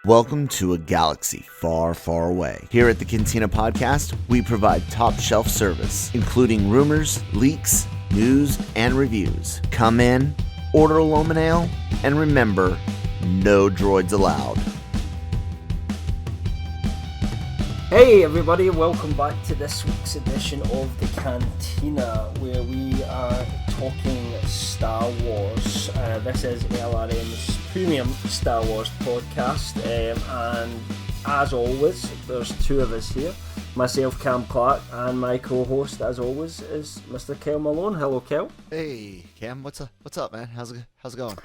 Welcome to a galaxy far, far away. Here at the Cantina podcast, we provide top shelf service, including rumors, leaks, news, and reviews. Come in, order a Loman Ale, and remember, no droids allowed. Hey everybody, welcome back to this week's edition of the Cantina, where we are talking Star Wars. This is LRM's premium Star Wars podcast, and as always, there's two of us here. Myself, Cam Clark, and my co-host, as always, is Mr. Kel Malone. Hello, Kel. Hey, Cam, what's up, man? How's it going?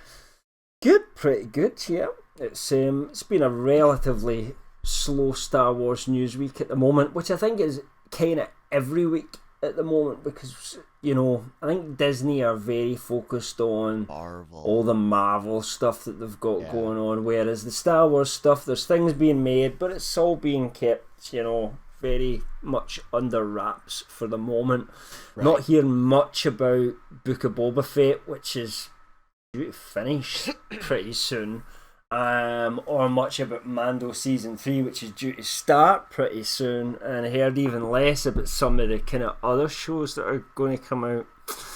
Good, pretty good. Yeah, it's been a relatively slow Star Wars news week at the moment, which I think is kind of every week at the moment, because I think Disney are very focused on Marvel, all the Marvel stuff that they've got going on, whereas the Star Wars stuff, there's things being made, but it's all being kept very much under wraps for the moment. Right. Not hearing much about Book of Boba Fett, which is due to finish pretty soon. Or much about Mando Season 3, which is due to start pretty soon, and I heard even less about some of the kind of other shows that are going to come out.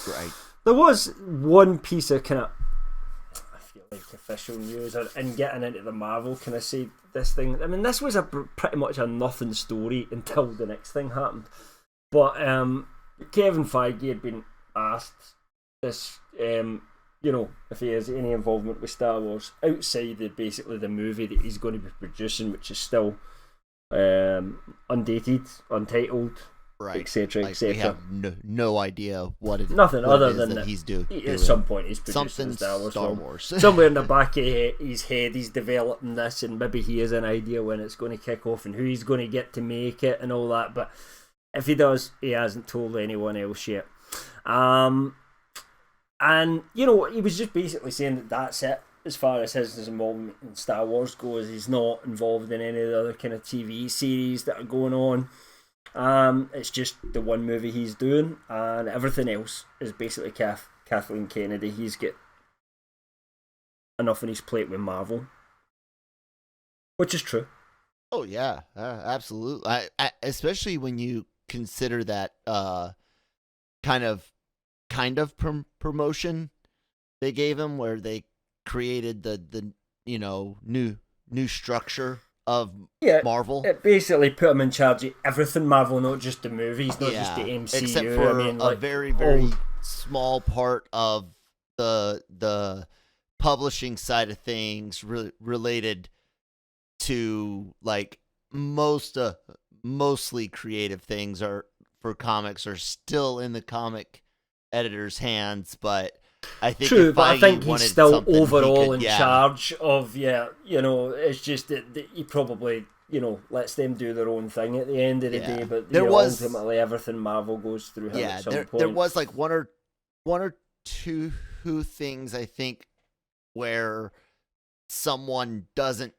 Right. There was one piece of kind of, I feel like, official news, and getting into the Marvel kind of say this thing. I mean, this was pretty much a nothing story until the next thing happened. But Kevin Feige had been asked this, if he has any involvement with Star Wars outside basically the movie that he's going to be producing, which is still undated, untitled, right, etc., etc. We have no idea what it is. Nothing what other it is than that he's doing. At some point, he's producing something Star Wars. Somewhere in the back of his head, he's developing this, and maybe he has an idea when it's going to kick off and who he's going to get to make it and all that. But if he does, he hasn't told anyone else yet. And, he was just basically saying that that's it as far as his involvement in Star Wars goes. He's not involved in any of the other kind of TV series that are going on. It's just the one movie he's doing, and everything else is basically Kathleen Kennedy. He's got enough on his plate with Marvel, which is true. Oh, yeah, absolutely. I especially when you consider that kind of promotion they gave him, where they created the new structure of Marvel. It basically put him in charge of everything Marvel, not just the movies, not just the MCU. Except for a very small part of the publishing side of things related to, like, mostly creative things are for comics are still in the comic editor's hands, but I think true, but I think he's still overall in charge of it's just that he probably lets them do their own thing at the end of the day, but ultimately everything Marvel goes through him at some point. There was like one or two things, I think, where someone doesn't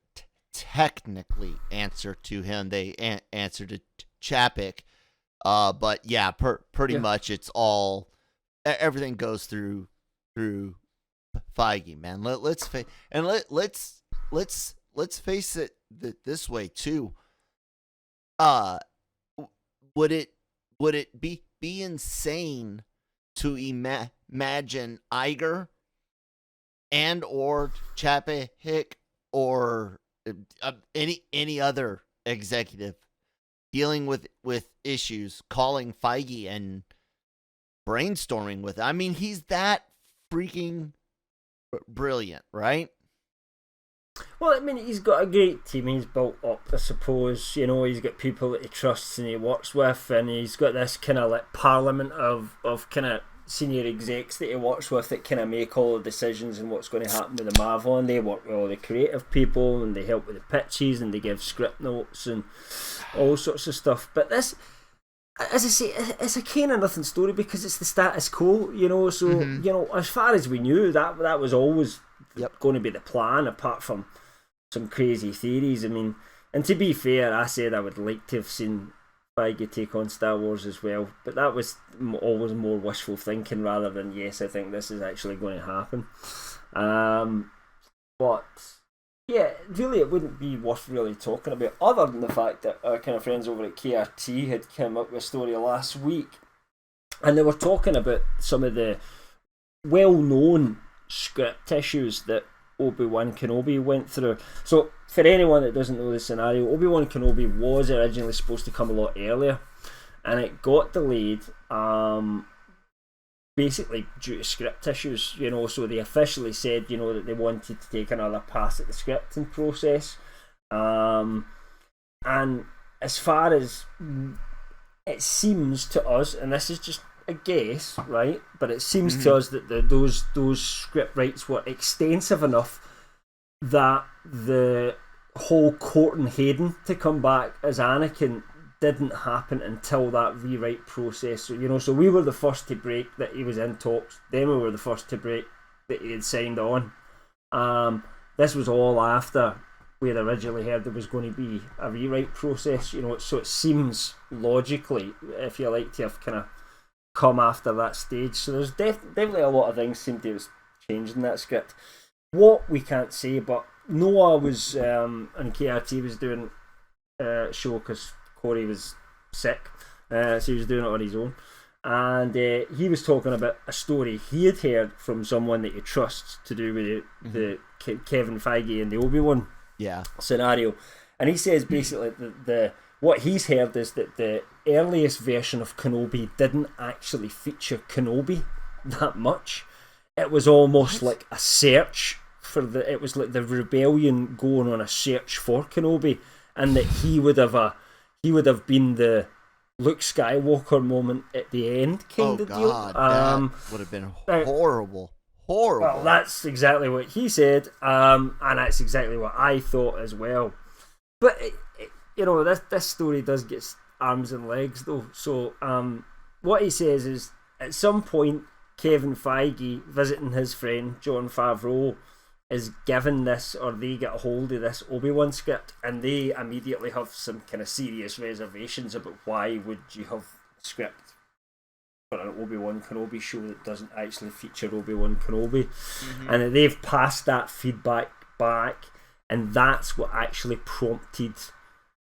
technically answer to him. They answer to Chapek, but pretty much it's all. Everything goes through Feige, man. Let's face it this way too. Would it be insane to imagine Iger and or Chapek or any other executive dealing with issues, calling Feige and brainstorming with it? I mean, he's that freaking brilliant, right? Well, I mean, he's got a great team he's built up, I suppose. He's got people that he trusts and he works with, and he's got this kind of like parliament of kind of senior execs that he works with that kind of make all the decisions and what's going to happen with the Marvel, and they work with all the creative people and they help with the pitches and they give script notes and all sorts of stuff. But this, as I say, it's a kind of nothing story because it's the status quo, so as far as we knew, that was always going to be the plan, apart from some crazy theories. I mean, and to be fair, I said I would like to have seen Feige take on Star Wars as well, but that was always more wishful thinking rather than, yes, I think this is actually going to happen. But Yeah, really, it wouldn't be worth really talking about, other than the fact that our kind of friends over at KRT had come up with a story last week, and they were talking about some of the well-known script issues that Obi-Wan Kenobi went through. So, for anyone that doesn't know the scenario, Obi-Wan Kenobi was originally supposed to come a lot earlier, and it got delayed. Basically due to script issues, so they officially said, that they wanted to take another pass at the scripting process. And as far as it seems to us, and this is just a guess, right? But it seems to us that those script rights were extensive enough that the whole courting Hayden to come back as Anakin didn't happen until that rewrite process. So, so we were the first to break that he was in talks. Then we were the first to break that he had signed on. This was all after we had originally heard there was going to be a rewrite process. So it seems logically, if you like, to have kind of come after that stage. So there's definitely a lot of things seem to have changed in that script. What we can't say, but Noah was and KRT was doing a show because Corey was sick, so he was doing it on his own, and he was talking about a story he had heard from someone that he trusts to do with the Kevin Feige and the Obi-Wan scenario, and he says basically the what he's heard is that the earliest version of Kenobi didn't actually feature Kenobi that much. It was almost like a search for it was like the rebellion going on a search for Kenobi, and that he would have been the Luke Skywalker moment at the end kind of deal. That would have been horrible. Well, that's exactly what he said, and that's exactly what I thought as well. But this story does get arms and legs though. So what he says is, at some point, Kevin Feige visiting his friend Jon Favreau is given this, or they get a hold of this Obi-Wan script, and they immediately have some kind of serious reservations about why would you have script for an Obi-Wan Kenobi show that doesn't actually feature Obi-Wan Kenobi, and they've passed that feedback back, and that's what actually prompted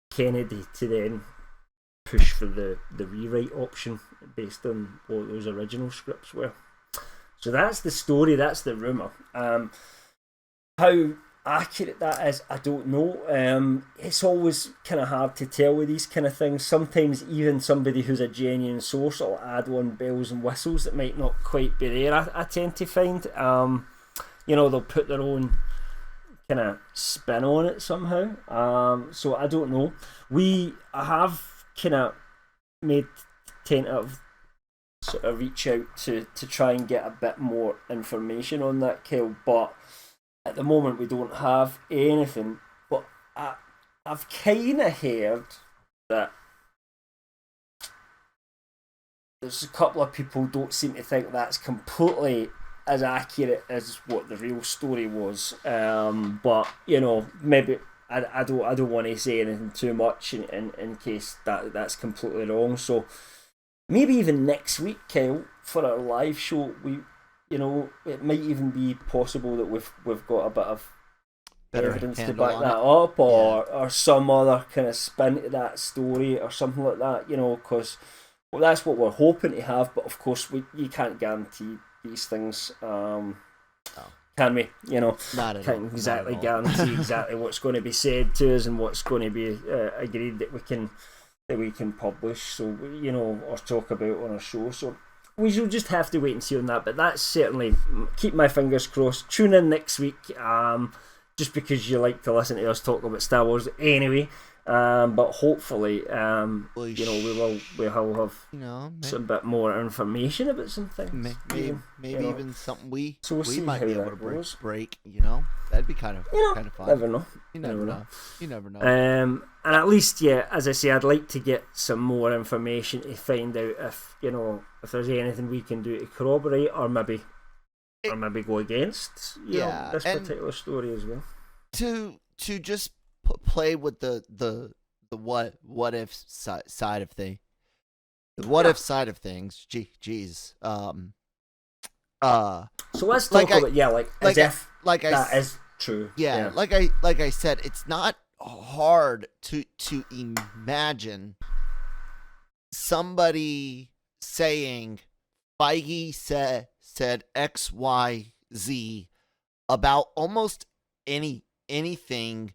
Kennedy to then push for the rewrite option based on what those original scripts were. So that's the story, that's the rumour. How accurate that is, I don't know. It's always kind of hard to tell with these kind of things. Sometimes even somebody who's a genuine source will add on bells and whistles that might not quite be there, I tend to find. They'll put their own kind of spin on it somehow. So I don't know. I have kind of made tentative sort of reach out to try and get a bit more information on that, Kel, but at the moment we don't have anything. But I've kind of heard that there's a couple of people don't seem to think that's completely as accurate as what the real story was. But maybe I don't want to say anything too much in case that's completely wrong. So maybe even next week, Kyle, for our live show, it might even be possible that we've got a bit of better evidence to back that up, or some other kind of spin to that story or something like that. Because that's what we're hoping to have. But of course, you can't guarantee these things. Can we? Not at can't all. exactly guarantee exactly what's going to be said to us and what's going to be agreed that we can publish. So or talk about on our show. So we shall just have to wait and see on that. But that's certainly, keep my fingers crossed. Tune in next week. Just because you like to listen to us talk about Star Wars anyway. But hopefully, we'll have some bit more information about some things. Maybe even something we we'll might be able to break. That'd be kind of fun. Never know. You never know. And at least, as I say, I'd like to get some more information to find out if there's anything we can do to corroborate or maybe go against this particular story as well. To just play with the what if side of thing. The what if side of things. Geez. So let's talk about as if that is true. Yeah, like I said, it's not hard to imagine somebody saying Feige said X, Y, Z about almost anything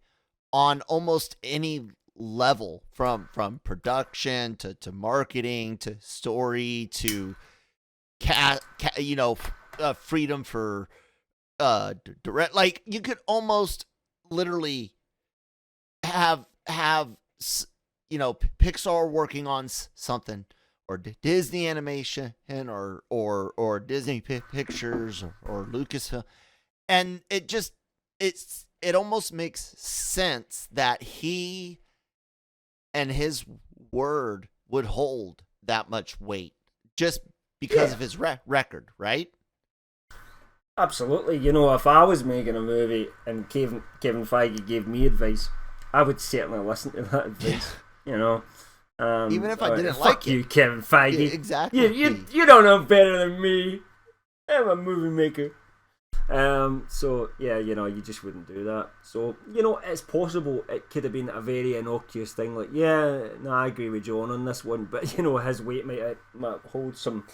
on almost any level, from production to marketing to story to freedom for direct. Like, you could almost literally have Pixar working on something, or Disney Animation, or Disney Pictures, or Lucasfilm, and it almost makes sense that he and his word would hold that much weight just because of his record, right? Absolutely. If I was making a movie and Kevin Feige gave me advice, I would certainly listen to that advice. Even if I didn't fuck like you, it. Kevin Feige. Yeah, exactly. You don't know better than me. I'm a movie maker. So yeah, you just wouldn't do that. So it's possible it could have been a very innocuous thing. Like, yeah, no, I agree with John on this one, but his weight might hold some.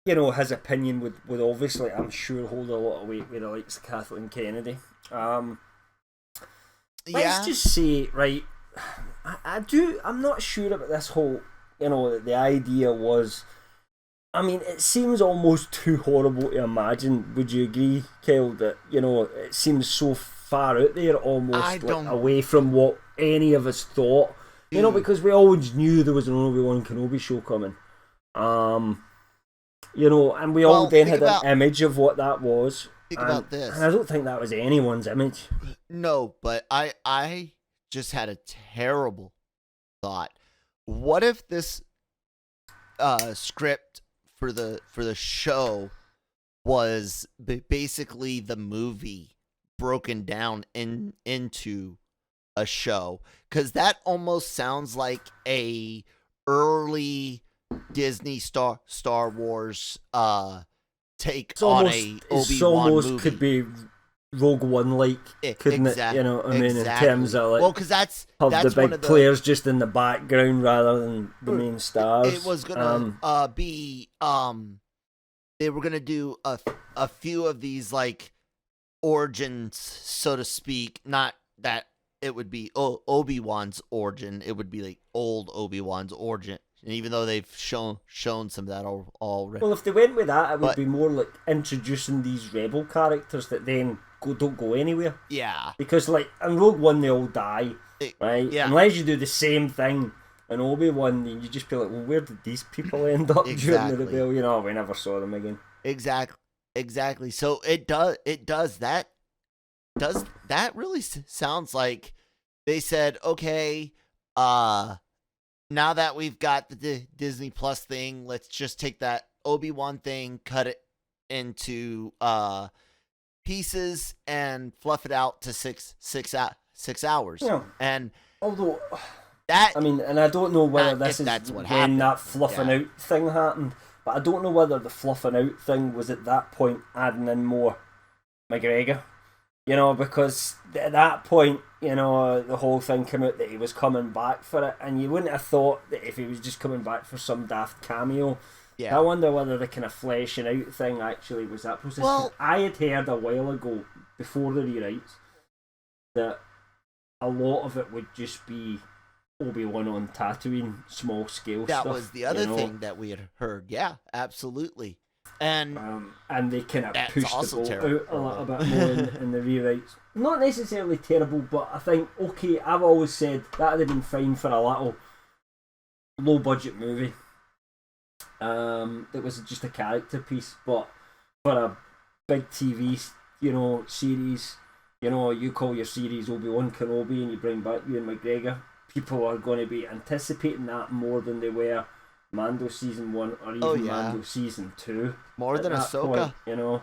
His opinion would obviously, I'm sure, hold a lot of weight with the likes of Kathleen Kennedy. Let's just say, right, I'm not sure about this whole, the idea was, I mean, it seems almost too horrible to imagine. Would you agree, Kyle, that, it seems so far out there, almost away from what any of us thought, because we always knew there was an Obi-Wan Kenobi show coming. And we all then had an image of what that was. Think about this. And I don't think that was anyone's image. No, but I just had a terrible thought. What if this script for the show was basically the movie broken down into a show? Because that almost sounds like a early Disney Star Wars take on a Obi-Wan movie. Could be Rogue One like, couldn't it? In terms of like, well, because that's the big players just in the background rather than the main stars. It was gonna be they were gonna do a few of these like origins, so to speak. Not that it would be Obi-Wan's origin; it would be like old Obi-Wan's origin. And even though they've shown some of that already. Well, if they went with that, it would be more like introducing these rebel characters that then don't go anywhere. Yeah. Because like in Rogue One, they all die, right? Yeah. Unless you do the same thing in Obi-Wan, then you just be like, well, where did these people end up during the rebellion? We never saw them again. Exactly. So it does that. Does that really sounds like they said, okay, now that we've got the Disney Plus thing, let's just take that Obi-Wan thing, cut it into pieces, and fluff it out to six hours. Yeah. And although that, I mean, and I don't know whether this is what when happened. that fluffing out thing happened, but I don't know whether the fluffing out thing was at that point adding in more McGregor. Because at that point, the whole thing came out that he was coming back for it, and you wouldn't have thought that if he was just coming back for some daft cameo. Yeah. I wonder whether the kind of fleshing out thing actually was that process. Well, I had heard a while ago, before the rewrites, that a lot of it would just be Obi-Wan on Tatooine, small scale stuff. That was the other thing that we had heard. Yeah, absolutely. And they kind of pushed the boat out a little bit more in the rewrites. Not necessarily terrible, but I think, okay, I've always said that would have been fine for a little low budget movie. It was just a character piece, but for a big TV, series, you call your series Obi-Wan Kenobi and you bring back Ewan McGregor, people are going to be anticipating that more than they were Mando season 1 or even Mando season 2. More than Ahsoka. Point,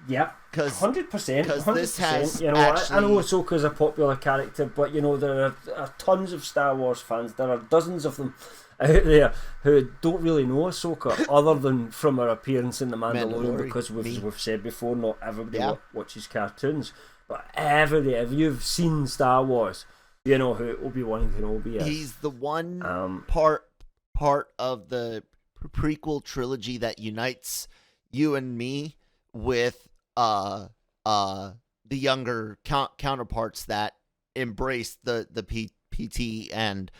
yeah, 100%. Because this has I know Ahsoka's a popular character, but there are tons of Star Wars fans. There are dozens of them, out there who don't really know Ahsoka other than from her appearance in The Mandalorian, because we've said before, not everybody watches cartoons, but everybody, if you've seen Star Wars, you know who Obi-Wan Kenobi is. He's the one part of the prequel trilogy that unites you and me with the younger counterparts that embrace the PT and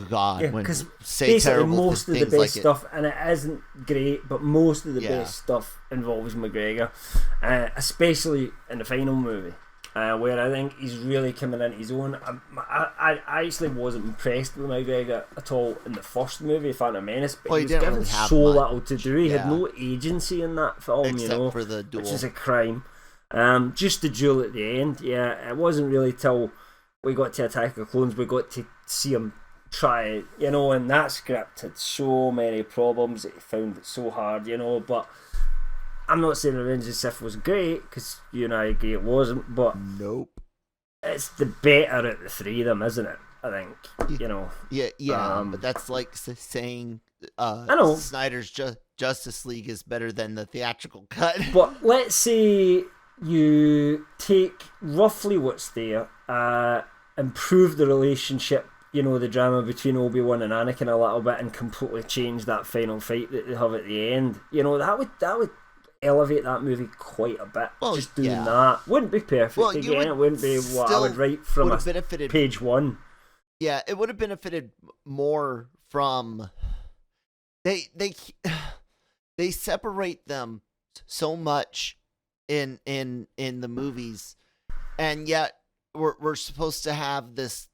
God, when say terrible most of the best like stuff, and it isn't great, but most of the best stuff involves McGregor, especially in the final movie, where I think he's really coming into his own. I actually wasn't impressed with McGregor at all in the first movie, Phantom Menace, but he was given really so little to do. He had no agency in that film, except for the duel, which is a crime. Just the duel at the end, it wasn't really till we got to Attack of the Clones we got to see him try it, and that script had so many problems that he found it so hard, but I'm not saying Revenge of the Sith was great, because you and I agree it wasn't, but nope, it's the better of the three of them, isn't it? I think, but that's like saying Snyder's Justice League is better than the theatrical cut. But let's say you take roughly what's there, improve the relationship, the drama between Obi-Wan and Anakin a little bit, and completely change that final fight that they have at the end. That would elevate that movie quite a bit. Just doing that wouldn't be perfect. It wouldn't be what I would write from page one. Yeah, it would have benefited more from they separate them so much in the movies, and yet we're supposed to have this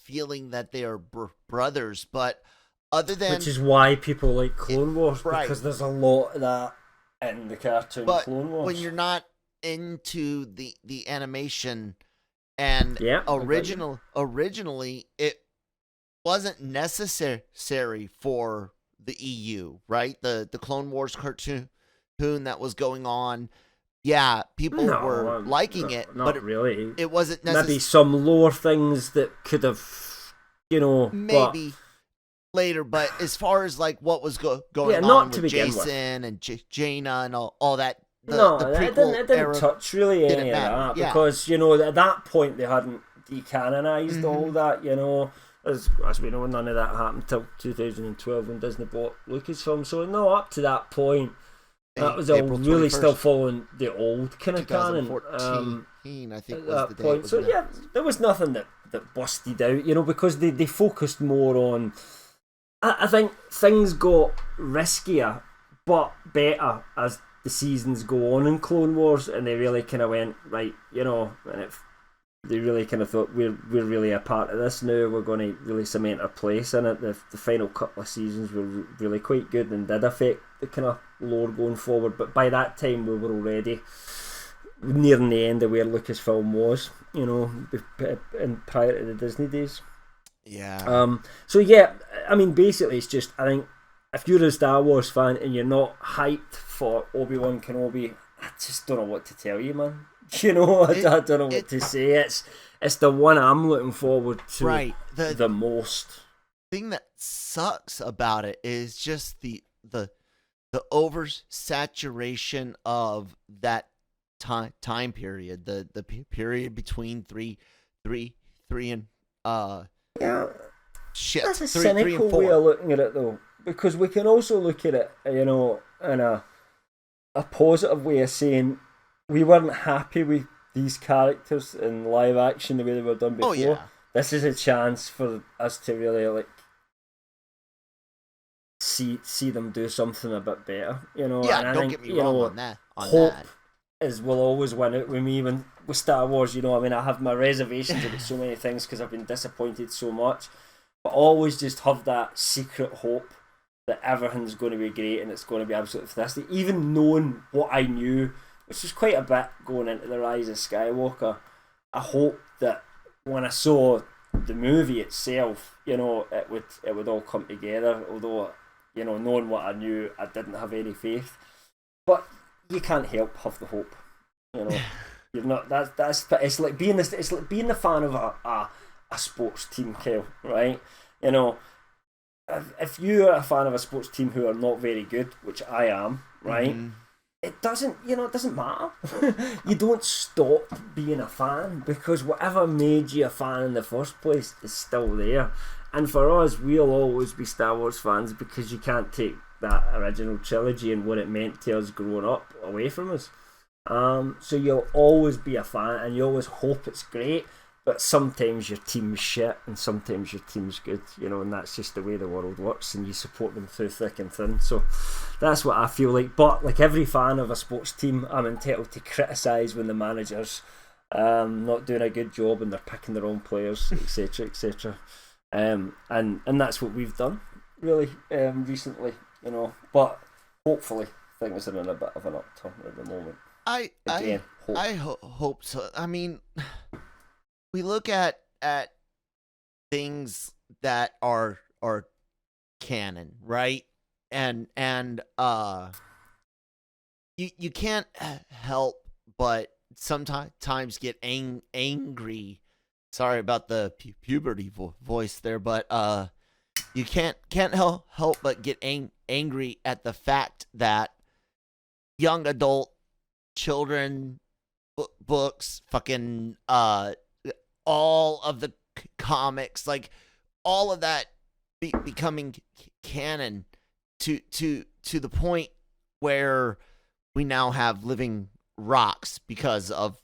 feeling that they are brothers, but other than, which is why people like Clone Wars, because there's a lot of that in the cartoon. But Clone Wars, when you're not into the animation, and originally it wasn't necessary for the EU, right? The Clone Wars cartoon that was going on. Yeah, people were liking it, not but really. It wasn't necessary. Maybe some lore things that could have, maybe later. But as far as like what was going on with Jason and Jaina and all that, it didn't touch really any of that, because at that point they hadn't decanonized all that. As we know, none of that happened until 2012 when Disney bought Lucasfilm. So up to that point, that was all really still following the old kind of canon. 2014, I think, was the point. So there was nothing that busted out, because they focused more on. I think things got riskier, but better as the seasons go on in Clone Wars, and they really kind of went right, and they really kind of thought we're really a part of this now. We're going to really cement our place in it. The final couple of seasons were really quite good and did affect the kind of lore going forward. But by that time, we were already nearing the end of where Lucasfilm was, and prior to the Disney days. Yeah. Basically, it's just, I think if you're a Star Wars fan and you're not hyped for Obi-Wan Kenobi, I just don't know what to tell you, man. I don't know what to say. It's the one I'm looking forward to the most. Thing that sucks about it is just the oversaturation of that time period, the period between three and that's a cynical way of looking at it, though, because we can also look at it, in a positive way of saying we weren't happy with these characters in live action the way they were done before. This is a chance for us to really see them do something a bit better. Don't get me wrong on that. Hope will always win out with me with Star Wars. I have my reservations about so many things because I've been disappointed so much, but always just have that secret hope that everything's going to be great and it's going to be absolutely fantastic. Even knowing what I knew, which was quite a bit going into the Rise of Skywalker, I hope that when I saw the movie itself, it would all come together. Although, knowing what I knew, I didn't have any faith. But you can't help have the hope. You're not. It's like being the fan of a sports team, Kel, right? if you are a fan of a sports team who are not very good, which I am, right? Mm-hmm. It doesn't matter. You don't stop being a fan because whatever made you a fan in the first place is still there. And for us, we'll always be Star Wars fans because you can't take that original trilogy and what it meant to us growing up away from us. So you'll always be a fan and you always hope it's great, but sometimes your team's shit and sometimes your team's good, and that's just the way the world works, and you support them through thick and thin. So that's what I feel like. But like every fan of a sports team, I'm entitled to criticise when the manager's not doing a good job and they're picking the wrong players, etc., etc. And that's what we've done really recently, But hopefully things are in a bit of an upturn at the moment. I hope so. I mean, we look at things that are canon, right? And you can't help but sometimes get angry. Sorry about the puberty voice there, but you can't help but get angry at the fact that young adult children books, fucking all of the comics, like all of that becoming canon to the point where we now have living rocks because of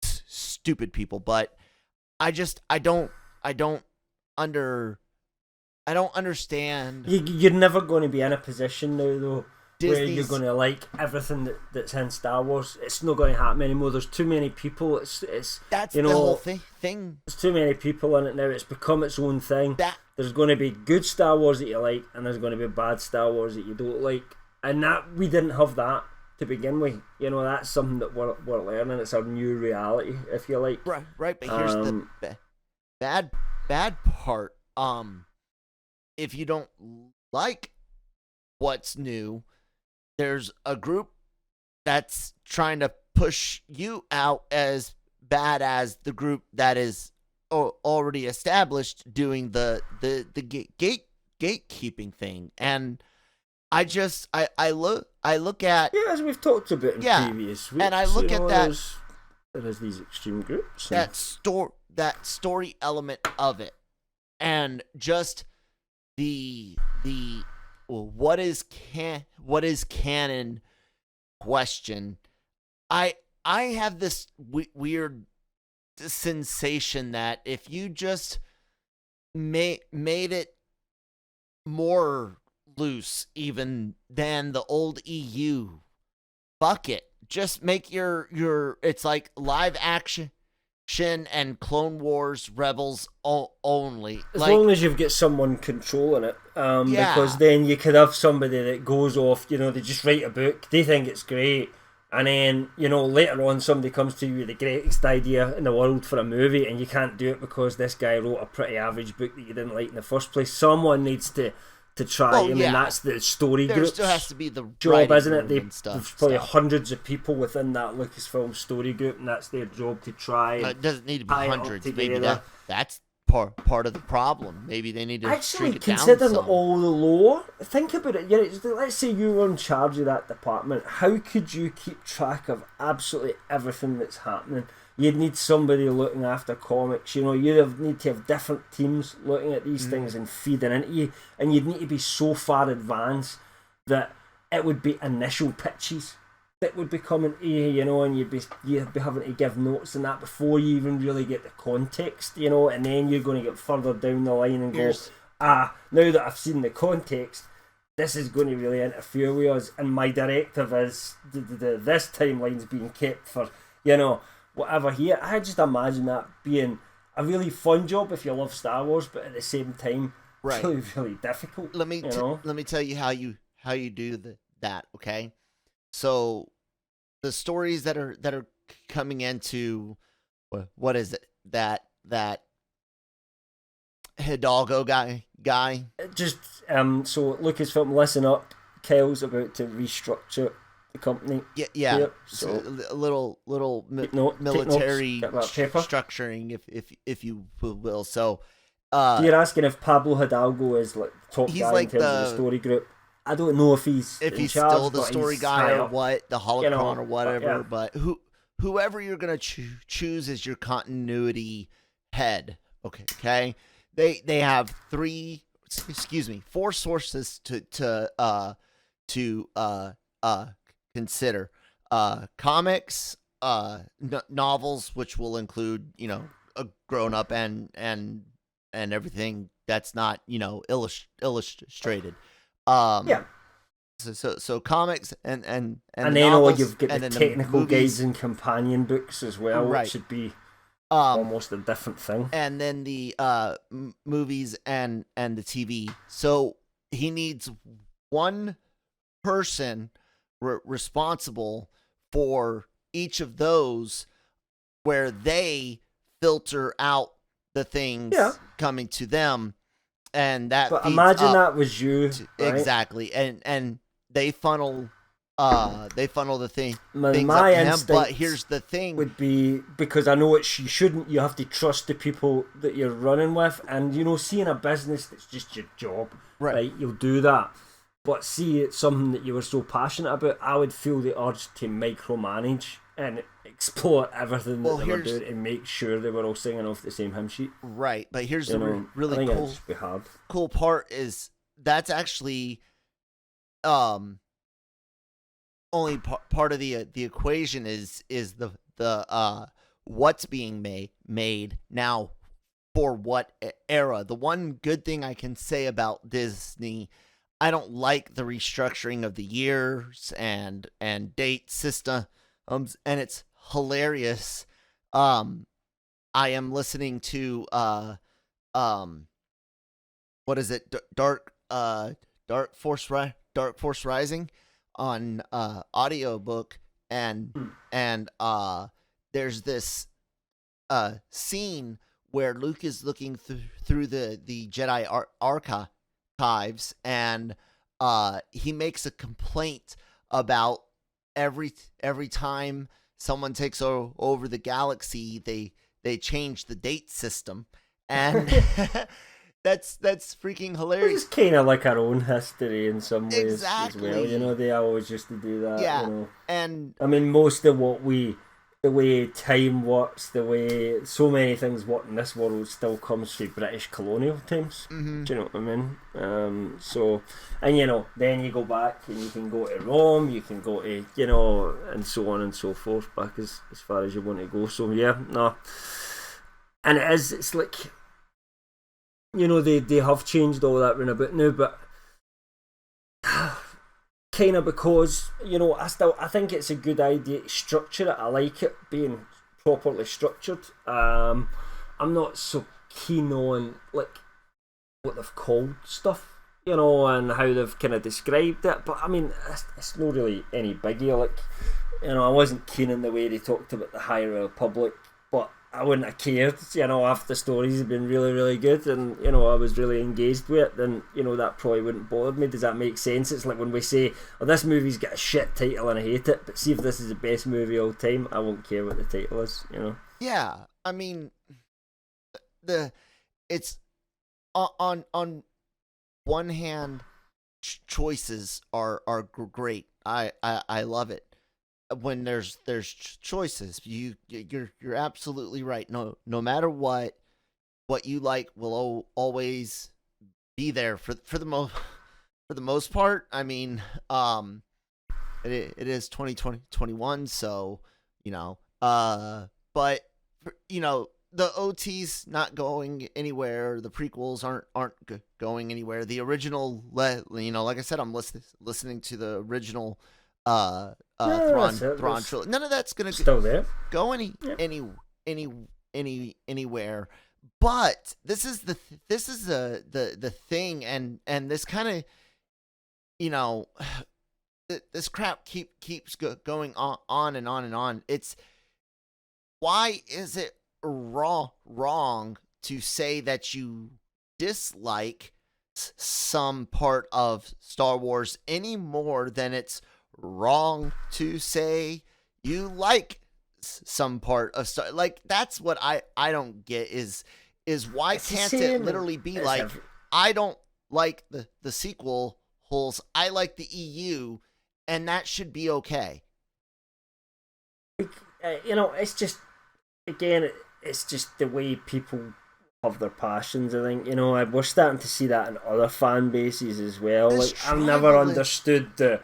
stupid people. But I don't understand. You're never going to be in a position now though Disney's, where you're going to like everything that's in Star Wars. It's not going to happen anymore. There's too many people. It's that's the whole thing. There's too many people in it now. It's become its own thing. There's going to be good Star Wars that you like, and there's going to be bad Star Wars that you don't like. And that we didn't have that to begin with. That's something that we're learning. It's our new reality, if you like. Right. But here's the bad part. If you don't like what's new, there's a group that's trying to push you out as bad as the group that is already established doing the gatekeeping thing. And I look at, as we've talked about in previous weeks, and I look at that there's these extreme groups, that story element of it, and just the what is canon question. I have this weird sensation that if you just made it more loose even than the old EU, fuck it, just make your it's like live action and Clone Wars Rebels only. As long as you've got someone controlling it, because then you could have somebody that goes off, they just write a book, they think it's great, and then, later on somebody comes to you with the greatest idea in the world for a movie, and you can't do it because this guy wrote a pretty average book that you didn't like in the first place. Someone needs to try. That's the story group. There still has to be the job, isn't it? There's probably hundreds of people within that Lucasfilm story group, and that's their job to try. It doesn't need to be hundreds. Maybe that's part of the problem. Maybe they need to actually shrink it down considering some. all the lore. Think about it. Let's say you were in charge of that department. How could you keep track of absolutely everything that's happening? You'd need somebody looking after comics. You'd need to have different teams looking at these things and feeding into you. And you'd need to be so far advanced that it would be initial pitches that would be coming to you, and you'd be having to give notes and that before you even really get the context, and then you're going to get further down the line and go, now that I've seen the context, this is going to really interfere with us, and my directive is this timeline's being kept for, whatever here. I just imagine that being a really fun job if you love Star Wars, but at the same time, really, really difficult. Let me tell you how you do that. Okay, so the stories that are coming into what is it that Hidalgo guy? Just so Lucasfilm, listen up. Kyle's about to restructure the company. Yeah. Here, so a little military structuring, if you will. So So you're asking if Pablo Hidalgo is like top he's guy like in terms of the story group. I don't know if he's still charge, the story guy high or up, what, the holocron or whatever. but Whoever you're gonna choose as your continuity head. Okay. They have four sources to consider. Comics, novels, which will include a grown up and everything that's not illustrated. So comics and then novels, you've got the technical guides and companion books as well, right. which should be almost a different thing. And then the movies and the TV. So he needs one person responsible for each of those, where they filter out the things coming to them, and that. But imagine that was you, right? Exactly, and they funnel the things my up to him. instinct But here's the thing: would be, because I know you have to trust the people that you're running with, and seeing a business that's just your job, right? You'll do that. But see, it's something that you were so passionate about, I would feel the urge to micromanage and explore everything that they were doing and make sure they were all singing off the same hymn sheet. Right, but here's the really cool part is that's actually only part of the equation is the what's being made now for what era. The one good thing I can say about Disney, I don't like the restructuring of the years and date system, and it's hilarious. I am listening to what is it? Dark Force Rising on audiobook, and there's this scene where Luke is looking through the Jedi archives, and he makes a complaint about every time someone takes over the galaxy, they change the date system, and that's freaking hilarious. It's kind of like our own history in some ways as well. They always used to do that. Yeah, and I mean, most of the way time works, the way so many things work in this world still comes through British colonial times. Mm-hmm. Do you know what I mean? Then you go back and you can go to Rome, you can go to, and so on and so forth, back as far as you want to go. So yeah, no. And it's like, they have changed all that round about now, but kind of because, I think it's a good idea to structure it. I like it being properly structured. I'm not so keen on like what they've called stuff, and how they've kind of described it. But I mean, it's not really any biggie. Like, I wasn't keen in the way they talked about the High Republic, but I wouldn't have cared, after the stories have been really, really good, and, I was really engaged with it, then, that probably wouldn't bother me. Does that make sense? It's like when we say, oh, this movie's got a shit title and I hate it, but see if this is the best movie of all time, I won't care what the title is, Yeah, I mean, it's, on one hand, choices are great. I love it. When there's choices, you're absolutely right. No matter what you like will always be there for the most part. I mean, it is 2021, so but the OT's not going anywhere. The prequels aren't going anywhere. The original, like I said, I'm listening to the original Thrawn trilogy. None of that's gonna still there go anywhere. But this is the thing, and this kind of this crap keeps going on and on and on. It's, why is it wrong to say that you dislike some part of Star Wars any more than it's wrong to say you like some part of Star? Like, that's what I don't get, is is why It's the can't same it literally be as like, I don't like the sequel holes, I like the EU, and that should be okay. It's just, again, it's just the way people have their passions. I think we're starting to see that in other fan bases as well. This Like, I've never understood that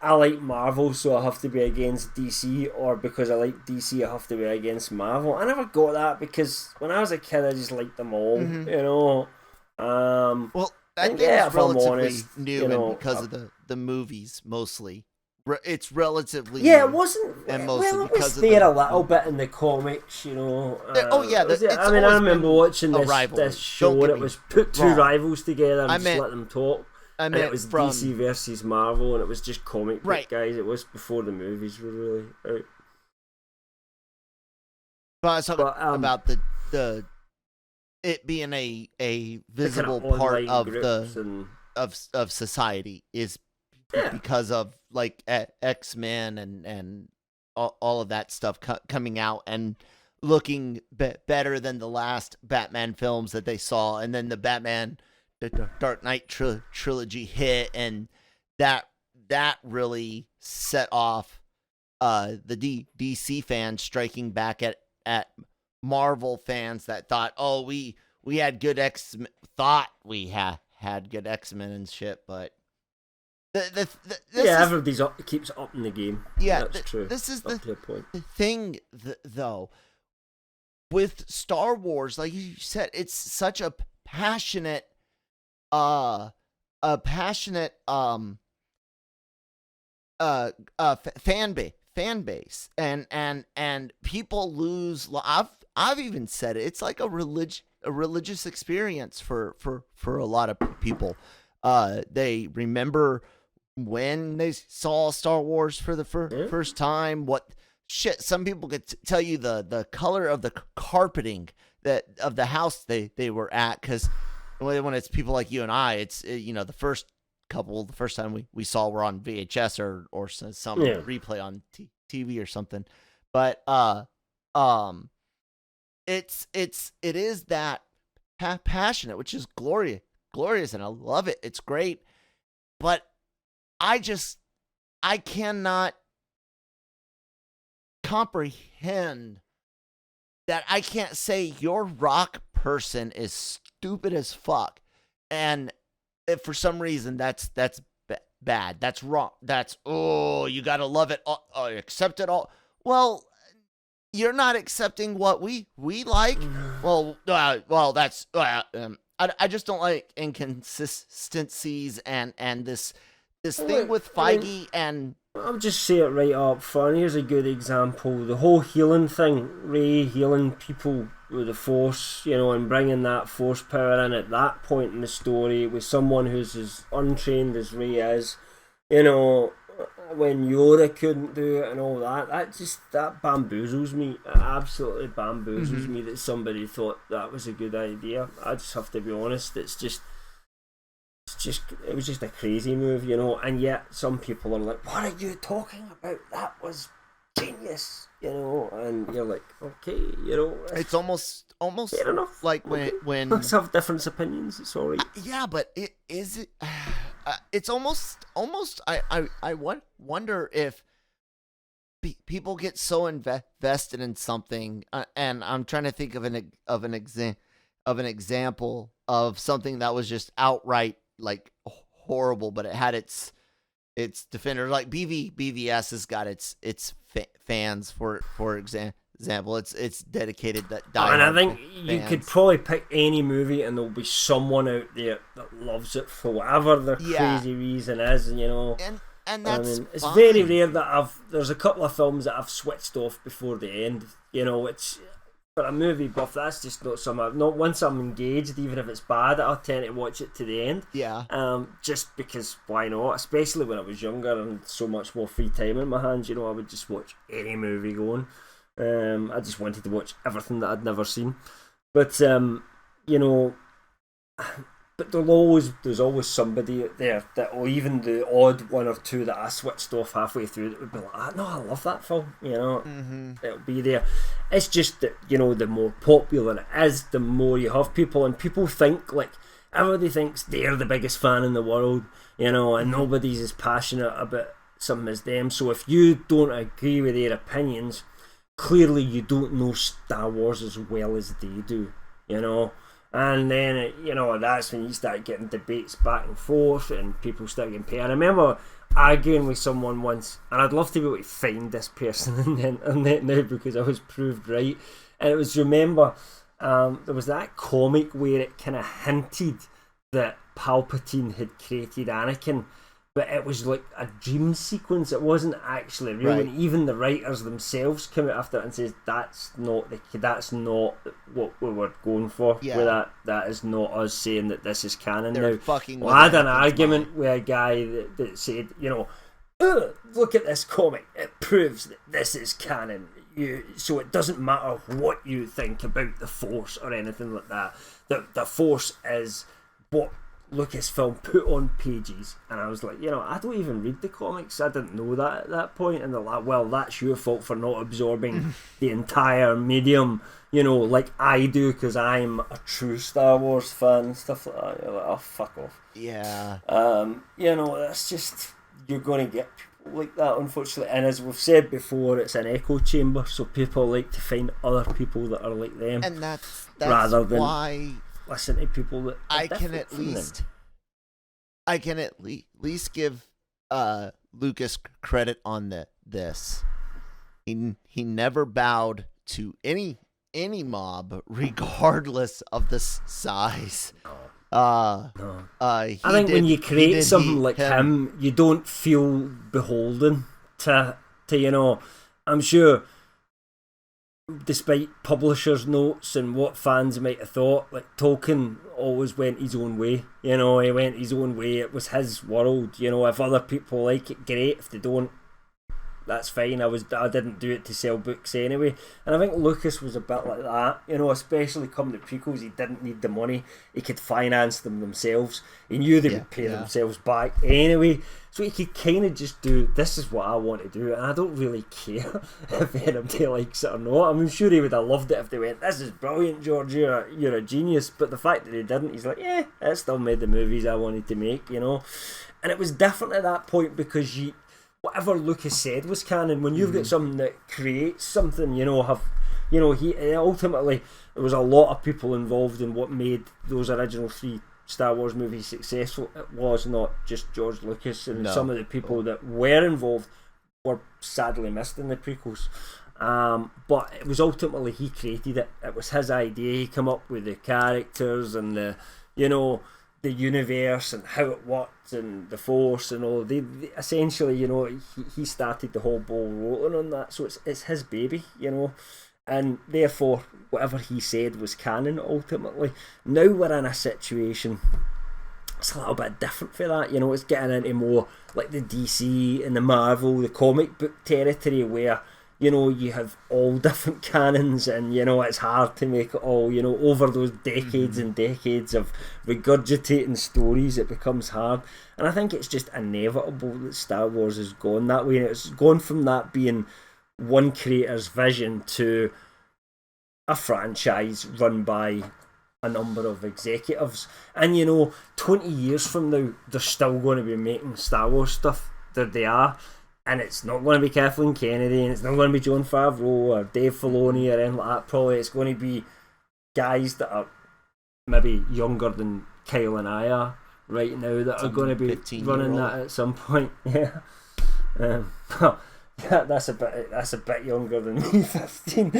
I like Marvel, so I have to be against DC, or because I like DC, I have to be against Marvel. I never got that, because when I was a kid, I just liked them all. Well, I think yeah, it's relatively honest, new, and because of the movies mostly. It's relatively yeah, new, it wasn't. and mostly Well, it because was of there a little bit in the comics, Oh yeah, I remember watching this show, and it was put two rivals together and just let them talk. And it was DC versus Marvel, and it was just comic book guys. It was before the movies were really out. But I was talking about the it being a visible part of of society is because of like X-Men and all of that stuff coming out and looking better than the last Batman films that they saw, and then the Dark Knight trilogy hit, and that really set off the DC fans striking back at Marvel fans that thought, oh, we had good we had good X-Men and shit, but everybody keeps up in the game. Yeah, that's true. This is the thing, though, with Star Wars. Like you said, it's such a passionate fan base, and people lose. I've even said it. It's like a religious experience for a lot of people. They remember when they saw Star Wars for the first time. What shit? Some people could tell you the color of the carpeting of the house they were at, because when it's people like you and I, it's the first time we saw were on VHS or some replay on TV or something. But it is that passionate, which is glorious, and I love it. It's great, but I cannot comprehend that. I can't say your rock person is stupid as fuck, and if for some reason that's bad, that's wrong, that's you gotta love it all, accept it all. Well, you're not accepting what we like. Well, that's I just don't like inconsistencies and this thing with Feige. And I'll just say it right up front. Here's a good example: the whole healing thing, Rey healing people with the Force, and bringing that Force power in at that point in the story with someone who's as untrained as Rey is, when Yoda couldn't do it and all that. That bamboozles me. It absolutely bamboozles me that somebody thought that was a good idea. I just have to be honest. It was just a crazy move, and yet some people are like, what are you talking about? That was genius, and you're like, okay, it's almost fair enough. Like when let's have different opinions. Sorry. Yeah, but it's almost I wonder if people get so invested in something, and I'm trying to think of an example of something that was just outright like horrible, but it had its defender. Like BVS has got its fans, for example. It's dedicated that die. And I think you could probably pick any movie, and there'll be someone out there that loves it for whatever their crazy reason is, And that's it's fine. very rare that there's a couple of films that I've switched off before the end. It's for a movie buff, that's just not something. Not once I'm engaged, even if it's bad, I'll tend to watch it to the end. Yeah. Just because why not? Especially when I was younger and so much more free time in my hands. I would just watch any movie going. I just wanted to watch everything that I'd never seen. But But there's always somebody out there that, or even the odd one or two that I switched off halfway through that would be like, no, I love that film, it'll be there. It's just that, the more popular it is, the more you have people, and people think, like, everybody thinks they're the biggest fan in the world, and nobody's as passionate about something as them. So if you don't agree with their opinions, clearly you don't know Star Wars as well as they do, And then, that's when you start getting debates back and forth and people start getting paid. I remember arguing with someone once, and I'd love to be able to find this person on the internet now because I was proved right. And it was, there was that comic where it kind of hinted that Palpatine had created Anakin, but it was like a dream sequence. It wasn't actually real, right. And even the writers themselves come out after it and says that's not what we were going for. Yeah. With that is not us saying that this is canon. They're now. Fucking. Well, I had an argument with a guy that said, look at this comic. It proves that this is canon. So it doesn't matter what you think about the Force or anything like that. The Force is what Lucasfilm put on pages. And I was like, I don't even read the comics. I didn't know that at that point. And they're like, well, that's your fault for not absorbing the entire medium, like I do, because I'm a true Star Wars fan and stuff like that. You're like, oh, fuck off. Yeah. That's just, you're going to get people like that, unfortunately. And as we've said before, it's an echo chamber, so people like to find other people that are like them. And that's rather than why listen to people that I can at least give Lucas credit on this. He never bowed to any mob, regardless of the size. No. I think when you create something like him, you don't feel beholden to I'm sure, despite publishers' notes and what fans might have thought, like Tolkien always went his own way. He went his own way. It was his world. If other people like it, great. If they don't, that's fine. I didn't do it to sell books anyway. And I think Lucas was a bit like that. Especially come to prequels, he didn't need the money. He could finance them themselves. He knew they would pay themselves back anyway. So he could kind of just do, this is what I want to do, and I don't really care if anybody likes it or not. I'm sure he would have loved it if they went, this is brilliant, George, you're a genius. But the fact that he didn't, he's like, it still made the movies I wanted to make, And it was different at that point because whatever Lucas said was canon. When you've got something that creates something, he ultimately, there was a lot of people involved in what made those original 3 Star Wars movies successful. It was not just George Lucas, and some of the people that were involved were sadly missed in the prequels. But it was ultimately, he created it. It was his idea. He came up with the characters and the universe and how it worked and the Force and all. They essentially, he started the whole ball rolling on that. So it's his baby, and therefore whatever he said was canon ultimately. Now we're in a situation, it's a little bit different for that. It's getting into more like the DC and the Marvel, the comic book territory where you have all different canons, and it's hard to make it all, over those decades and decades of regurgitating stories, it becomes hard. And I think it's just inevitable that Star Wars has gone that way, and it's gone from that being one creator's vision to a franchise run by a number of executives. And 20 years from now, they're still going to be making Star Wars stuff. There they are. And it's not going to be Kathleen Kennedy, and it's not going to be Jon Favreau or Dave Filoni or anything like that. Probably it's going to be guys that are maybe younger than Kyle and I are right now that are going to be running that at some point. Yeah. Yeah, that's a bit younger than me, 15.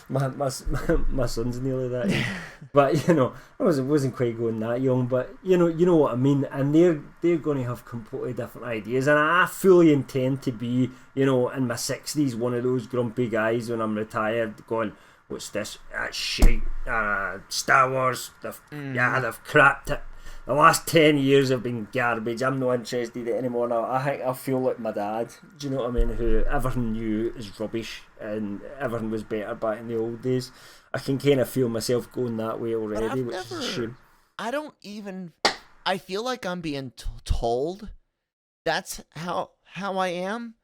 my son's nearly that age. But I wasn't quite going that young, but you know what I mean. And they're going to have completely different ideas, and I fully intend to be, in my 60s, one of those grumpy guys when I'm retired, going, what's this? That's shit. Star Wars. They've crapped it. The last 10 years have been garbage. I'm not interested in it anymore now. I think I feel like my dad. Do you know what I mean? Who everything new is rubbish and everything was better back in the old days. I can kind of feel myself going that way already, which is a shame. I don't even. I feel like I'm being told that's how I am,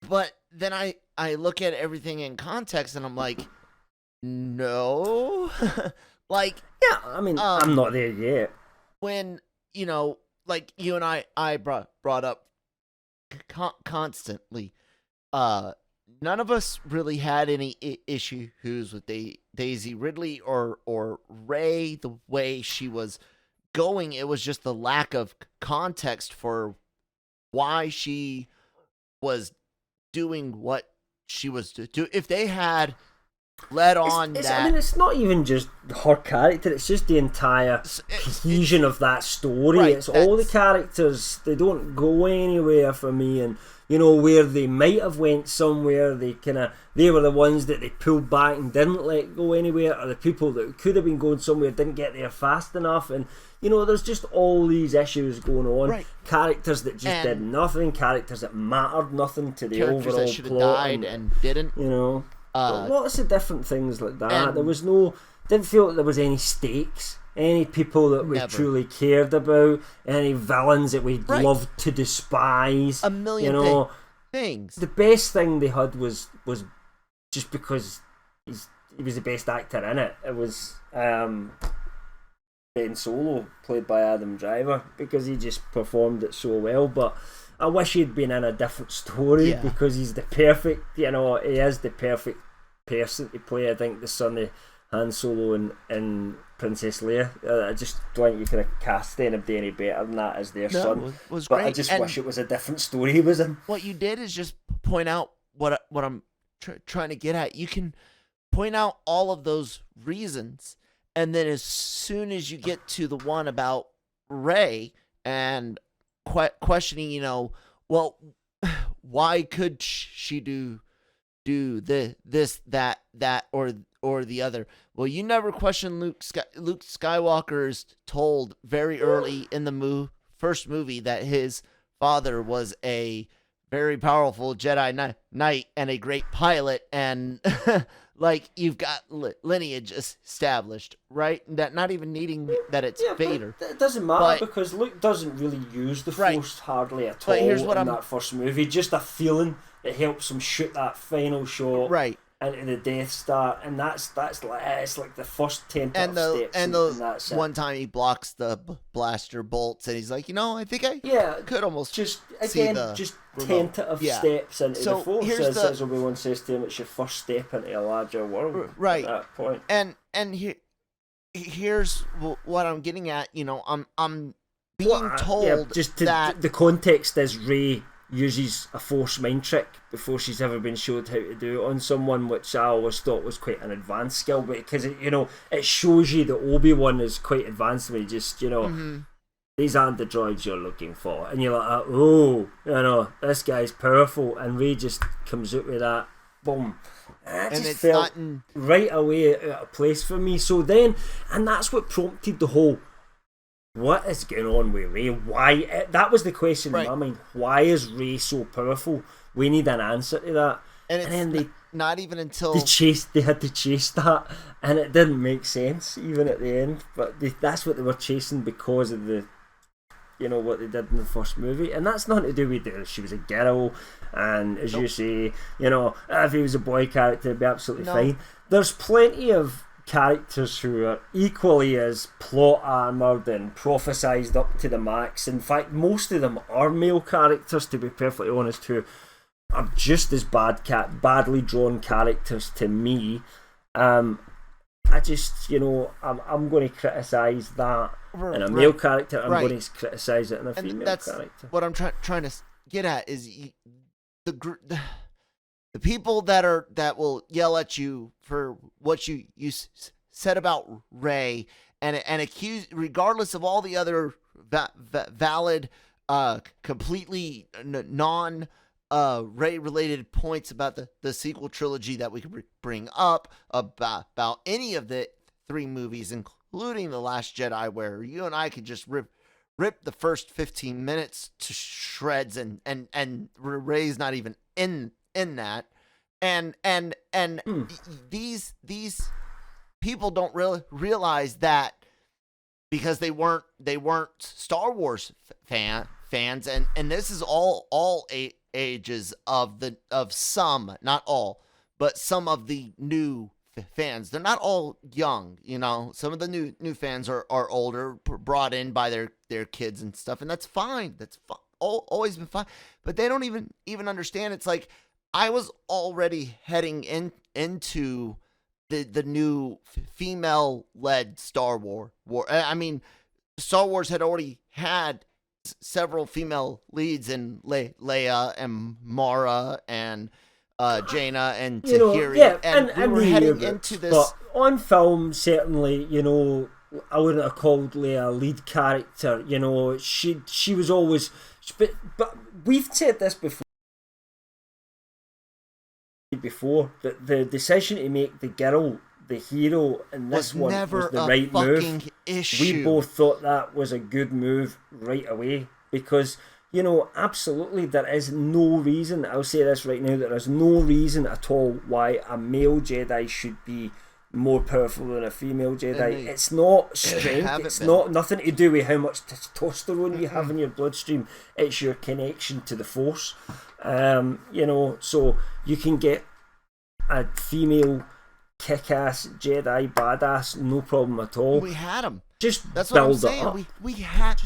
but then I look at everything in context and I'm like, no, like Yeah, I mean, I'm not there yet. when like you and I brought up constantly, none of us really had any issues with Daisy Ridley or Rey the way she was going. It was just the lack of context for why she was doing what she was doing. If they had led on it's, that, I mean, it's not even just her character; it's just the entire cohesion of that story. Right, it's all the characters; they don't go anywhere for me, and where they might have went somewhere, they were the ones that they pulled back and didn't let go anywhere, or the people that could have been going somewhere didn't get there fast enough, and there's just all these issues going on. Right. Characters that just did nothing, characters that mattered nothing to the overall that should have plot, died and didn't. Lots of different things like that. There was didn't feel like there was any stakes, any people that we truly cared about, any villains that we'd love to despise. A million things. The best thing they had was just because he was the best actor in it. It was Ben Solo, played by Adam Driver, because he just performed it so well. But I wish he'd been in a different story, because he's the perfect, he is the perfect person to play, I think, the son of Han Solo and Princess Leia. I just don't think you could have cast anybody any better than that as their son. Was but great. I just wish it was a different story he was in. What you did is just point out what I'm trying to get at. You can point out all of those reasons, and then as soon as you get to the one about Rey and questioning, well, why could she do this, that, or the other? Well, you never question Luke Skywalker is told very early in the first movie that his father was a very powerful Jedi Knight and a great pilot, and like you've got lineage established, right? That not even needing that it's Vader. It doesn't matter, because Luke doesn't really use the Force hardly at all in that first movie. Just a feeling that helps him shoot that final shot into the Death Star, and that's like it's like the first tentative steps. And the one time he blocks the blaster bolts, and he's like, I think I could almost just tentative steps into the Force. As Obi-Wan says to him, it's your first step into a larger world. Right. At that point. And here's what I'm getting at. I'm being told that the context is Rey uses a Force mind trick before she's ever been showed how to do it on someone, which I always thought was quite an advanced skill, because it shows you that Obi-Wan is quite advanced when he just these aren't the droids you're looking for, and you're like, oh, this guy's powerful, and Rey just comes out with that boom, and it felt right away out of place for me. So then, and that's what prompted the whole, what is going on with Rey? Why? That was the question in my mind. Why is Rey so powerful? We need an answer to that. And then they not even until they had to chase that, and it didn't make sense even at the end. But that's what they were chasing because of the, what they did in the first movie, and that's nothing to do with it. She was a girl, and as you say, if he was a boy character, it'd be absolutely fine. There's plenty of characters who are equally as plot armoured and prophesized up to the max. In fact, most of them are male characters, to be perfectly honest, who are just as badly drawn characters to me. I just, I'm going to criticise that in a male character. I'm going to criticise it in a female character. What I'm trying to get at is the people that will yell at you for what you said about Rey and accuse, regardless of all the other valid, completely non Rey related points about the sequel trilogy that we could bring up about any of the three movies, including The Last Jedi, where you and I could just rip the first 15 minutes to shreds, and Rey's not even in that, and these people don't realize that because they weren't Star Wars fans, and this is all ages of some, not all, but some of the new fans. They're not all young, Some of the new fans are older, brought in by their kids and stuff, and that's fine. That's always been fine. But they don't even understand. It's like I was already heading into the new female-led Star Wars. I mean, Star Wars had already had several female leads in Leia and Mara and Jaina and Tahiri, and we were heading into this. But on film, certainly, I wouldn't have called Leia a lead character. She was always, but we've said this before that the decision to make the girl the hero in this one was the right move. Issue. We both thought that was a good move right away because, absolutely there is no reason, I'll say this right now, there is no reason at all why a male Jedi should be more powerful than a female Jedi. It's not strength, it's not nothing to do with how much testosterone you have in your bloodstream, it's your connection to the Force. So you can get a female kick-ass Jedi badass, no problem at all. We had them. That's what I'm saying. We had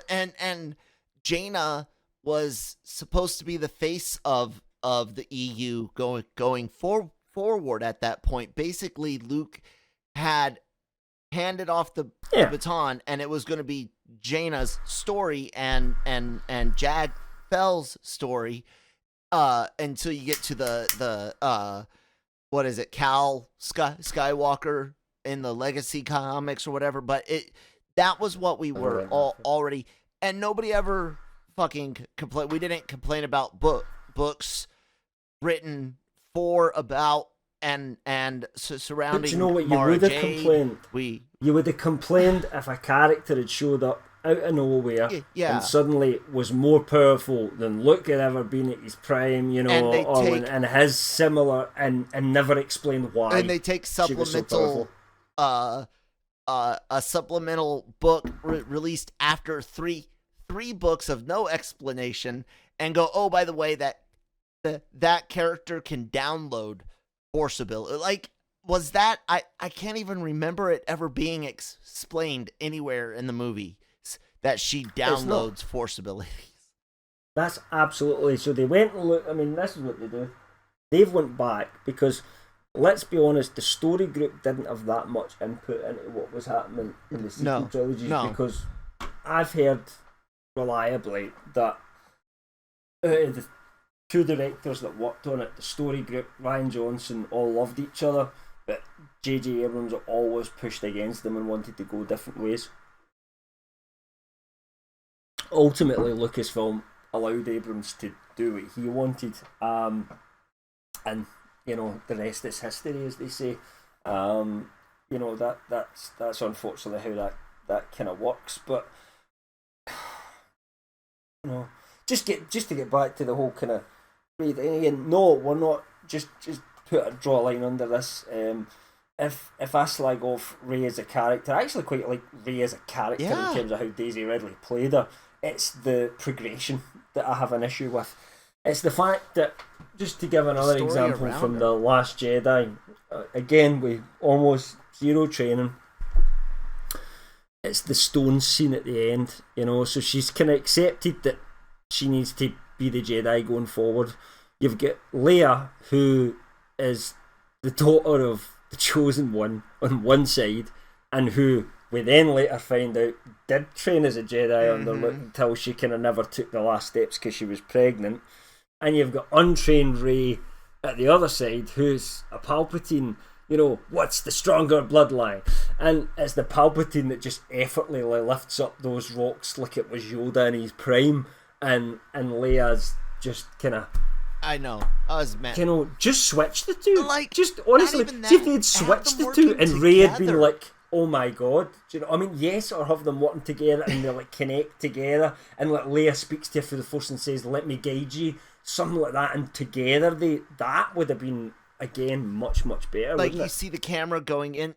and Jaina was supposed to be the face of the EU going forward at that point. Basically, Luke had handed off the baton, and it was going to be Jaina's story and Jag Fell's story until you get to the what is it, Cal Skywalker in the Legacy comics or whatever. But that was what we were already, and nobody ever fucking complained. We didn't complain about books written for, about, and surrounding. But you know what? Mara You would have Jade. complained. You would have complained if a character had showed up out of nowhere and suddenly was more powerful than Luke had ever been at his prime, and his similar, and never explained why. And they take supplemental, a supplemental book released after three books of no explanation, and go, oh, by the way, that character can download forceability. Like, was that I can't even remember it ever being explained anywhere in the movie that she downloads force abilities. That's absolutely. So they went and looked. I mean, this is what they do. They've went back because, let's be honest, the story group didn't have that much input into what was happening in the sequel trilogies. Because I've heard reliably that the two directors that worked on it, the story group, Rian Johnson, all loved each other, but J.J. Abrams always pushed against them and wanted to go different ways. Ultimately, Lucasfilm allowed Abrams to do what he wanted, and the rest is history, as they say. That's unfortunately how that kind of works. But just to get back to the whole kind of raid. Again, no, we're not just draw a line under this. If I slag off Rey as a character, I actually quite like Rey as a character in terms of how Daisy Ridley played her. It's the progression that I have an issue with. It's the fact that, just to give another example from The Last Jedi, again with almost zero training, it's the stone scene at the end, so she's kind of accepted that she needs to be the Jedi going forward. You've got Leia, who is the daughter of the Chosen One on one side, and who we then later find out did train as a Jedi under Luke until she kind of never took the last steps because she was pregnant. And you've got untrained Rey at the other side, who's a Palpatine. What's the stronger bloodline? And it's the Palpatine that just effortlessly lifts up those rocks like it was Yoda in his prime, and Leia's just kind of. I know. I was mad. Just switch the two. Like, just honestly, see if they'd switched the two and Rey had been like, oh my god, do you know? I mean, yes, or have them working together and they like connect together, and like Leia speaks to you through the Force and says, "Let me guide you," something like that, and together that would have been again much better. Like you see the camera going in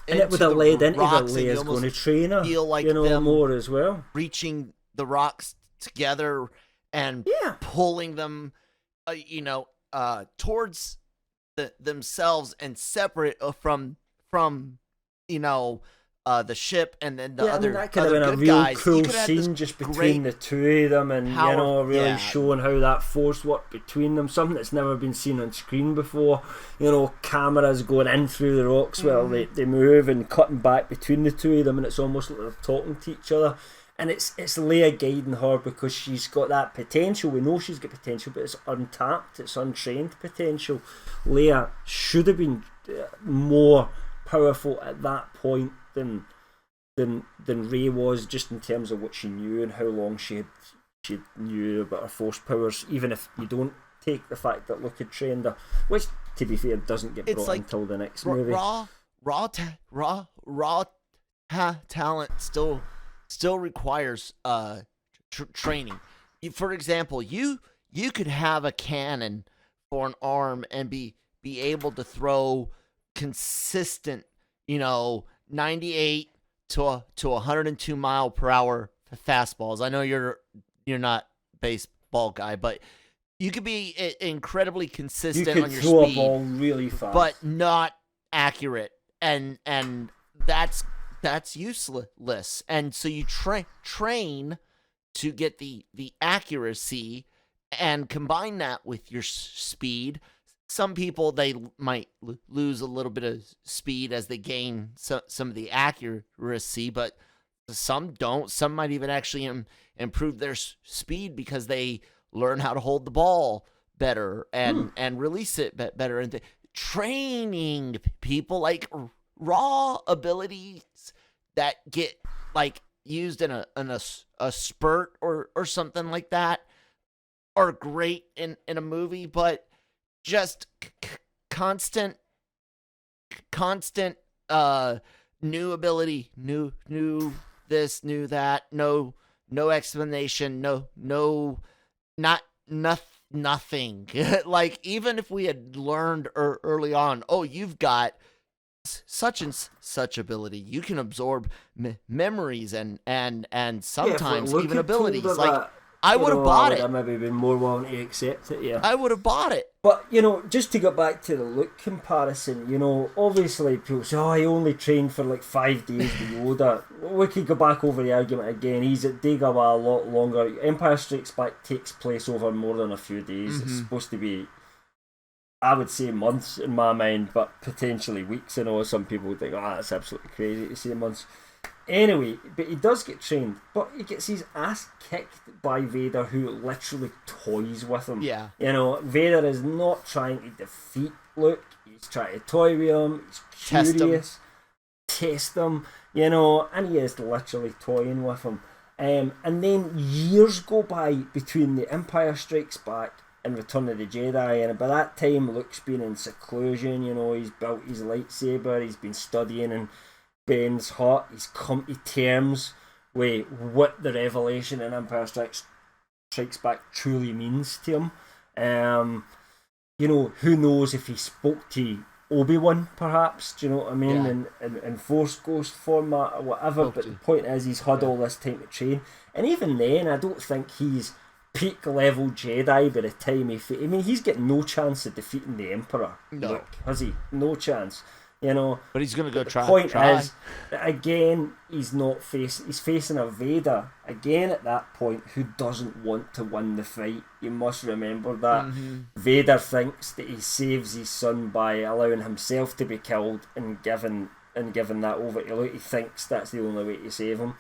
And it would have led into the rocks, and you Leia's going to almost train her, feel like them more as well. reaching the rocks together and pulling them, towards themselves and separate from the ship and then the other. That could have other been a good real guys. cool scene just between the two of them, and really showing how that force worked between them. Something that's never been seen on screen before. Cameras going in through the rocks while they move and cutting back between the two of them, and it's almost like they're talking to each other. And it's Leia guiding her because she's got that potential. We know she's got potential, but it's untapped, it's untrained potential. Leia should have been more powerful at that point than Rey was, just in terms of what she knew and how long she knew about her force powers. Even if you don't take the fact that Luke had trained her, which to be fair doesn't get brought until the next movie. Raw talent still requires training. For example, you could have a cannon for an arm and be able to throw consistent, 98 to 102 mile per hour fastballs. I know you're not a baseball guy, but you could be incredibly consistent on your speed. You could throw a ball really fast, but not accurate, and that's useless. And so you train to get the accuracy and combine that with your speed. Some people, they might lose a little bit of speed as they gain some of the accuracy, but some don't. Some might even actually improve their speed because they learn how to hold the ball better and release it better. And training people, like raw abilities that get used in a spurt or something like that are great in a movie, but just constant new ability, new this, new that, no explanation, nothing. Like, even if we had learned early on, you've got such and such ability, you can absorb memories and sometimes even abilities. Like, I would have bought it. I would have maybe been more willing to accept it. Yeah, I would have bought it. But just to get back to the Luke comparison, obviously people say, he only trained for 5 days with Yoda. We could go back over the argument again. He's at Dagobah a lot longer. Empire Strikes Back takes place over more than a few days. Mm-hmm. It's supposed to be, I would say, months in my mind, but potentially weeks. I know some people would think, that's absolutely crazy to say months. Anyway, but he does get trained, but he gets his ass kicked by Vader, who literally toys with him. Yeah. Vader is not trying to defeat Luke. He's trying to toy with him. He's curious. Test him. And he is literally toying with him. And then years go by between The Empire Strikes Back and Return of the Jedi, and by that time Luke's been in seclusion. He's built his lightsaber, he's been studying and Ben's hot. He's come to terms with what the revelation in Empire Strikes Back truly means to him. Who knows if he spoke to Obi-Wan, perhaps, do you know what I mean? Yeah. In Force Ghost format or whatever. But the point is, he's had all this time to train. And even then, I don't think he's peak level Jedi by the time he's got no chance of defeating the Emperor. No. Luke, has he? No chance. But he's going to go try. The point is, again, he's facing a Vader, again at that point, who doesn't want to win the fight. You must remember that. Mm-hmm. Vader thinks that he saves his son by allowing himself to be killed and giving that over to Luke. He thinks that's the only way to save him.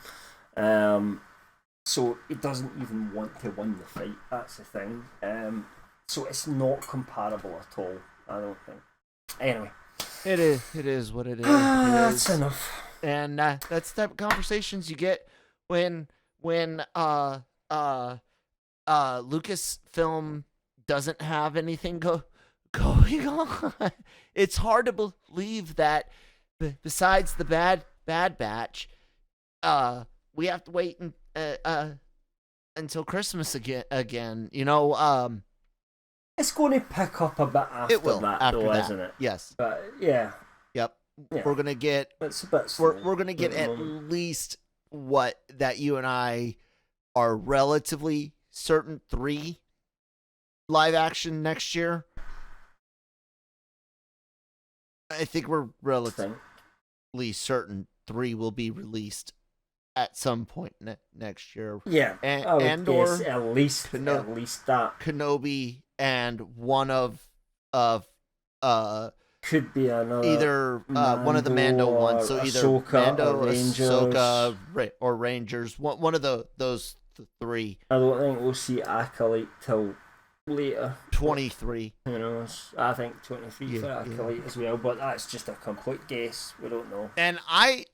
So he doesn't even want to win the fight. That's the thing. So it's not comparable at all, I don't think. Anyway. It is what it is. That's enough. And that's the type of conversations you get when Lucasfilm doesn't have anything going on. It's hard to believe that besides the Bad Batch, we have to wait until Christmas again. It's going to pick up a bit after that, isn't it? Yes. But yeah. Yep. we're gonna get it's a bit slow we're gonna get at least what that you and I are relatively certain 3 live action next year. I think we're relatively certain 3 will be released at some point next year. Yeah, and or at least that Kenobi and one of could be another either one of the Mando ones, so either Ahsoka Mando, or Rangers. Ahsoka, or Rangers. One of those 3. I don't think we'll see Acolyte till later. 23. Who knows? I think 23 for Acolyte as well, but that's just a complete guess. We don't know. And I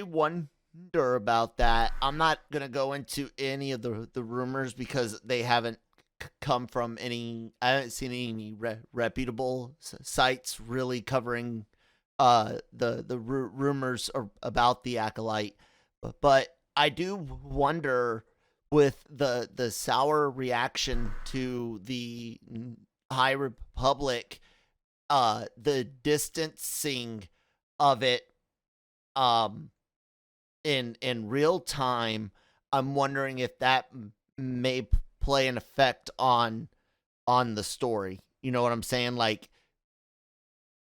wonder about that. I'm not gonna go into any of the rumors because they haven't come from any. I haven't seen any reputable sites really covering the rumors about the Acolyte. But I do wonder, with the sour reaction to the High Republic, the distancing of it in real time, I'm wondering if that may play an effect on the story. You know what I'm saying? Like,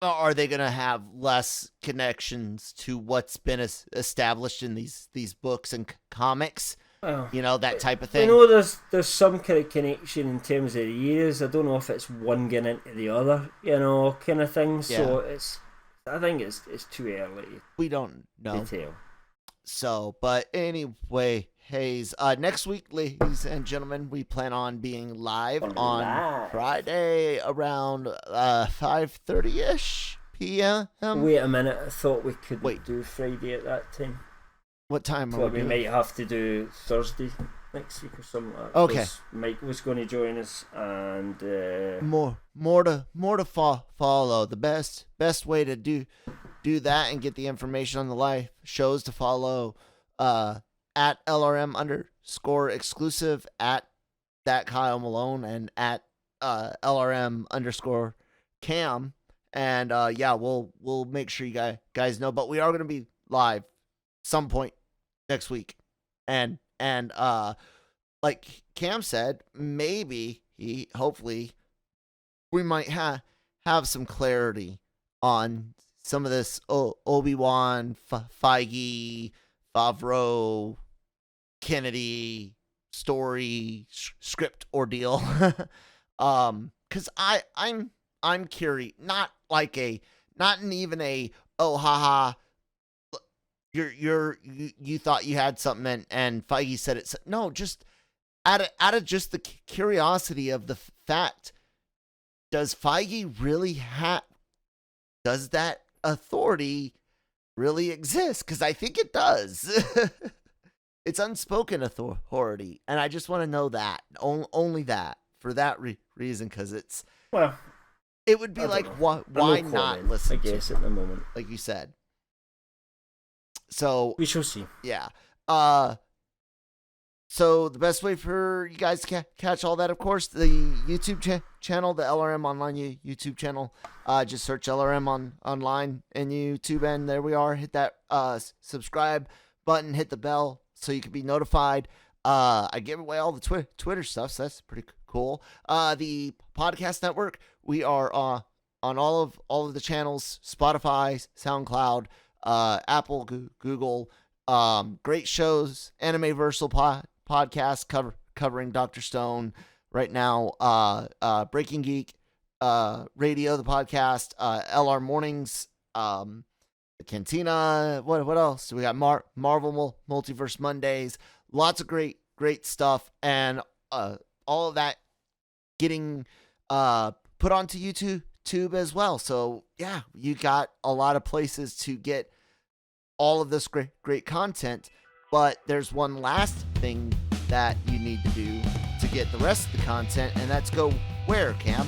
are they going to have less connections to what's been established in these books and comics? You know, that type of thing. I know there's some kind of connection in terms of the years. I don't know if it's one getting into the other, you know, kind of thing. So I think it's too early. We don't know. To tell. So, but anyway, Hayes, next week, ladies and gentlemen, we plan on being live on Friday around 5:30ish p.m. Wait a minute, I thought we could do Friday at that time. What time are we might have to do Thursday next week or something like that. Okay. Mike was going to join us, and more to follow. The best way to do that and get the information on the live shows to follow at LRM_exclusive, at that Kyle Malone, and at LRM_Cam. And we'll make sure you guys know. But we are going to be live some point next week, and like Cam said, hopefully we might have some clarity on some of this Obi-Wan, Feige, Favreau, Kennedy story script ordeal. Because I'm curious, not even a haha, you thought you had something and Feige said it. No, just out of just the curiosity of the fact, does Feige really does that authority really exist? Because I think it does. It's unspoken authority, and I just want to know that, only that, for that reason, because it would be like, why not listen? I guess at the moment, like you said. So we shall see. Yeah. So the best way for you guys to catch all that, of course, the YouTube channel, the LRM Online YouTube channel. Just search LRM online in YouTube, and there we are. Hit that subscribe button, hit the bell so you can be notified. I give away all the Twitter stuff, so that's pretty cool. The podcast network, we are on all of the channels: Spotify, SoundCloud, Apple, Google. Great shows, Animeversal podcast covering Dr. Stone right now, Breaking Geek Radio, the podcast, LR Mornings, the Cantina. What else? We got Marvel Multiverse Mondays. Lots of great stuff, and all of that getting put onto YouTube as well. So yeah, you got a lot of places to get all of this great content, but there's one last thing that you need to do to get the rest of the content, and that's go where, Cam?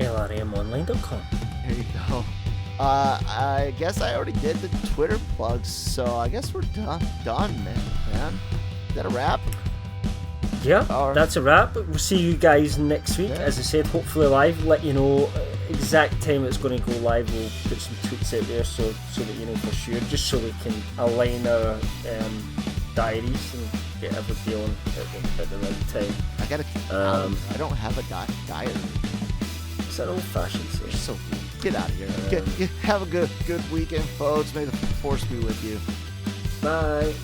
LRMonline.com. There you go. I guess I already did the Twitter plugs, so I guess we're done, man. Is that a wrap? Yeah, that's a wrap. We'll see you guys next week. Yeah. As I said, hopefully live. Let you know exact time it's going to go live, we'll put some tweets out there so that you know for sure, just so we can align our diaries and get everybody on at the right time. I gotta. I don't have a diary. It's an old-fashioned thing. You're so get out of here. Have a good weekend, folks. May the force be with you. Bye.